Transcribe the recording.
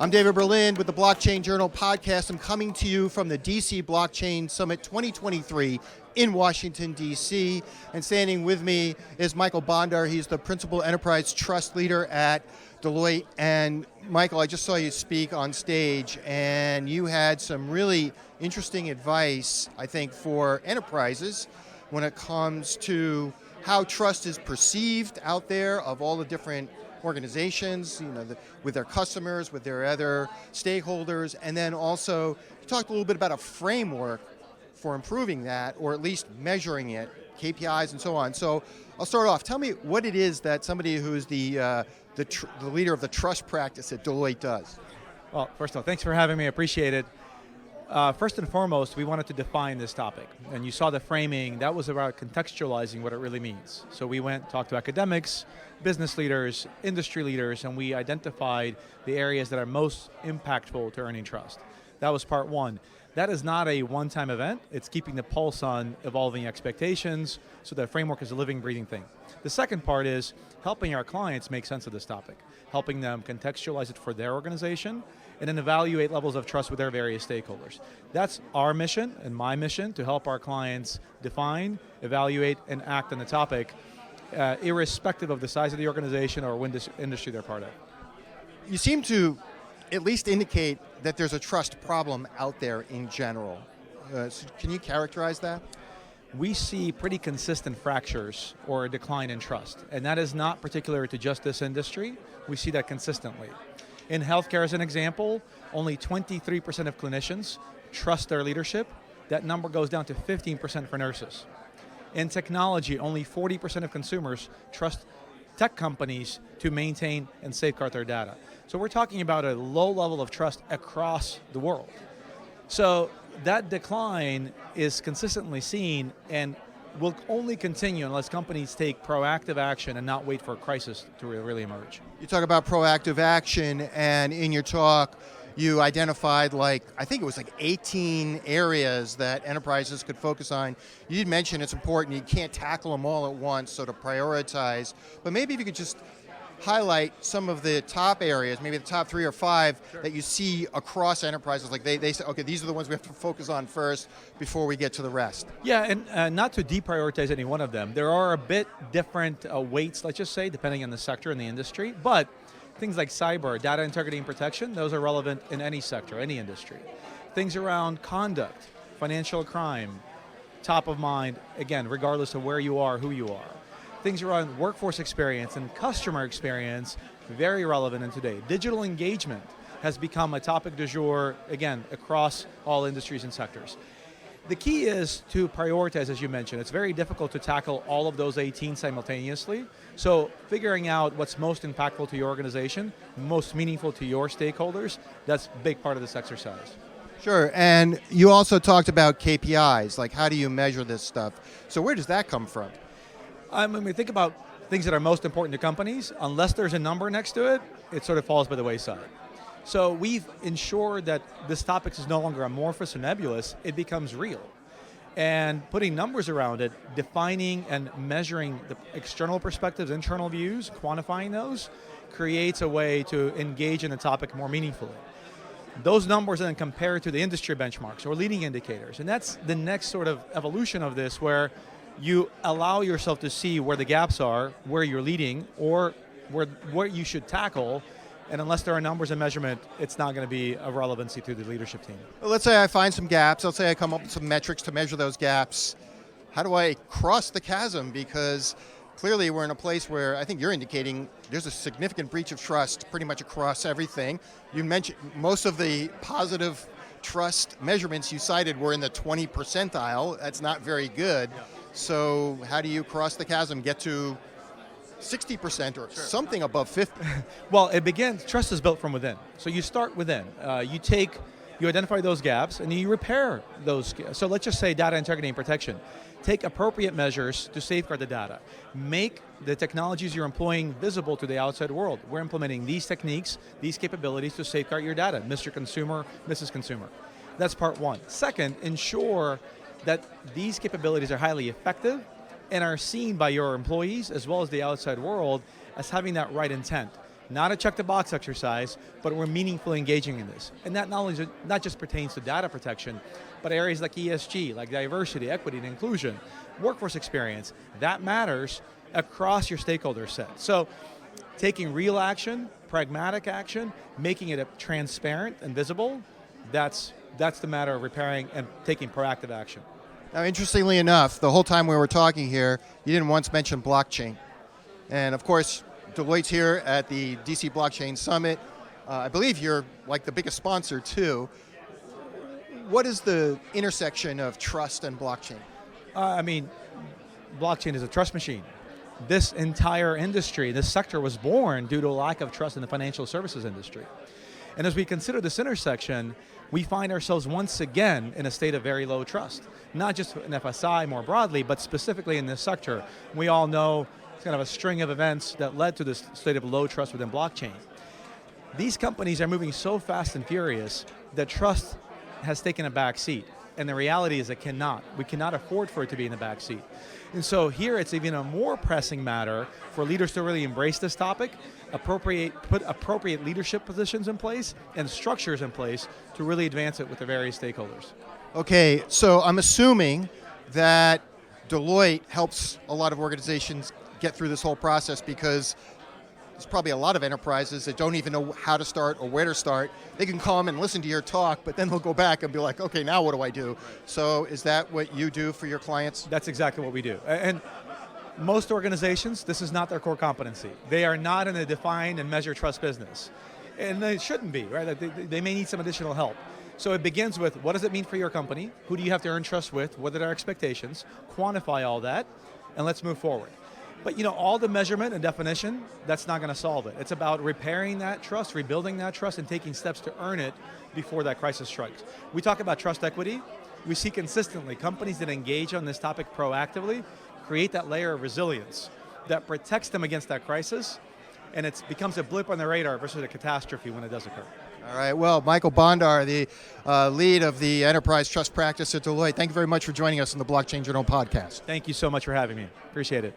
I'm David Berlin with the Blockchain Journal podcast. I'm coming to you from the DC Blockchain Summit 2023 in Washington, D.C. And standing with me is Michael Bondar. He's the Principal Enterprise Trust Leader at Deloitte. And Michael, I just saw you speak on stage, and you had some really interesting advice, I think, for enterprises when it comes to how trust is perceived out there of all the different organizations, with their customers, with their other stakeholders, and then also you talked a little bit about a framework for improving that, or at least measuring it, KPIs and so on. So I'll start off. Tell me what it is that somebody who's the leader of the trust practice at Deloitte does. Well, first of all, thanks for having me. I appreciate it. First and foremost, we wanted to define this topic. And you saw the framing, that was about contextualizing what it really means. So we talked to academics, business leaders, industry leaders, and we identified the areas that are most impactful to earning trust. That was part one. That is not a one-time event. It's keeping the pulse on evolving expectations, so the framework is a living, breathing thing. The second part is helping our clients make sense of this topic, helping them contextualize it for their organization, and then evaluate levels of trust with their various stakeholders. That's our mission and my mission, to help our clients define, evaluate, and act on the topic, irrespective of the size of the organization or what industry they're part of. You seem to at least indicate that there's a trust problem out there in general. So can you characterize that? We see pretty consistent fractures or a decline in trust, and that is not particular to just this industry. We see that consistently. In healthcare, as an example, only 23% of clinicians trust their leadership. That number goes down to 15% for nurses. In technology, only 40% of consumers trust tech companies to maintain and safeguard their data. So we're talking about a low level of trust across the world. So that decline is consistently seen and will only continue unless companies take proactive action and not wait for a crisis to really emerge. You talk about proactive action, and in your talk, you identified I think it was 18 areas that enterprises could focus on. You did mention it's important, you can't tackle them all at once, so to prioritize. But maybe if you could just highlight some of the top areas, maybe the top 3 or 5 that you see across enterprises. They say, okay, these are the ones we have to focus on first before we get to the rest. Yeah, and not to deprioritize any one of them. There are a bit different weights, let's just say, depending on the sector and the industry. But things like cyber, data integrity and protection, those are relevant in any sector, any industry. Things around conduct, financial crime, top of mind, again, regardless of where you are, who you are. Things around workforce experience and customer experience, very relevant in today. Digital engagement has become a topic du jour, again, across all industries and sectors. The key is to prioritize, as you mentioned. It's very difficult to tackle all of those 18 simultaneously. So figuring out what's most impactful to your organization, most meaningful to your stakeholders, that's a big part of this exercise. Sure, and you also talked about KPIs, like how do you measure this stuff? So where does that come from? When we think about things that are most important to companies, unless there's a number next to it, it sort of falls by the wayside. So we've ensured that this topic is no longer amorphous or nebulous, it becomes real. And putting numbers around it, defining and measuring the external perspectives, internal views, quantifying those, creates a way to engage in the topic more meaningfully. Those numbers then compare to the industry benchmarks or leading indicators. And that's the next sort of evolution of this, where you allow yourself to see where the gaps are, where you're leading, or where you should tackle. And unless there are numbers and measurement, it's not going to be of relevancy to the leadership team. Well, let's say I find some gaps. Let's say I come up with some metrics to measure those gaps. How do I cross the chasm? Because clearly we're in a place where I think you're indicating there's a significant breach of trust pretty much across everything. You mentioned most of the positive trust measurements you cited were in the 20 percentile. That's not very good. Yeah. So how do you cross the chasm, get to 60% or something above 50? Well, trust is built from within. So you start within. You identify those gaps and you repair those. So let's just say data integrity and protection. Take appropriate measures to safeguard the data. Make the technologies you're employing visible to the outside world. We're implementing these techniques, these capabilities to safeguard your data, Mr. Consumer, Mrs. Consumer. That's part one. Second, ensure that these capabilities are highly effective and are seen by your employees as well as the outside world as having that right intent. not a check-the-box exercise, but we're meaningfully engaging in this. And that knowledge not just pertains to data protection, but areas like ESG, like diversity, equity, and inclusion, workforce experience, that matters across your stakeholder set. So taking real action, pragmatic action, making it transparent and visible, that's the matter of repairing and taking proactive action. Now, interestingly enough, the whole time we were talking here, you didn't once mention blockchain. And of course, Deloitte's here at the DC Blockchain Summit. I believe you're like the biggest sponsor too. What is the intersection of trust and blockchain? Blockchain is a trust machine. This entire industry, this sector was born due to a lack of trust in the financial services industry. And as we consider this intersection, we find ourselves once again in a state of very low trust. Not just in FSI more broadly, but specifically in this sector. We all know it's kind of a string of events that led to this state of low trust within blockchain. These companies are moving so fast and furious that trust has taken a back seat. And the reality is we cannot afford for it to be in the back seat. And so here it's even a more pressing matter for leaders to really embrace this topic, put appropriate leadership positions in place and structures in place to really advance it with the various stakeholders. Okay, so I'm assuming that Deloitte helps a lot of organizations get through this whole process, because there's probably a lot of enterprises that don't even know how to start or where to start. They can come and listen to your talk, but then they'll go back and be like, okay, now what do I do? So is that what you do for your clients? That's exactly what we do. And most organizations, this is not their core competency. They are not in a define and measure trust business. And they shouldn't be, right? They may need some additional help. So it begins with, what does it mean for your company? Who do you have to earn trust with? What are their expectations? Quantify all that, and let's move forward. But all the measurement and definition, that's not going to solve it. It's about repairing that trust, rebuilding that trust, and taking steps to earn it before that crisis strikes. We talk about trust equity. We see consistently companies that engage on this topic proactively create that layer of resilience that protects them against that crisis, and it becomes a blip on the radar versus a catastrophe when it does occur. All right, well, Michael Bondar, the lead of the Enterprise Trust Practice at Deloitte, thank you very much for joining us on the Blockchain Journal podcast. Thank you so much for having me. Appreciate it.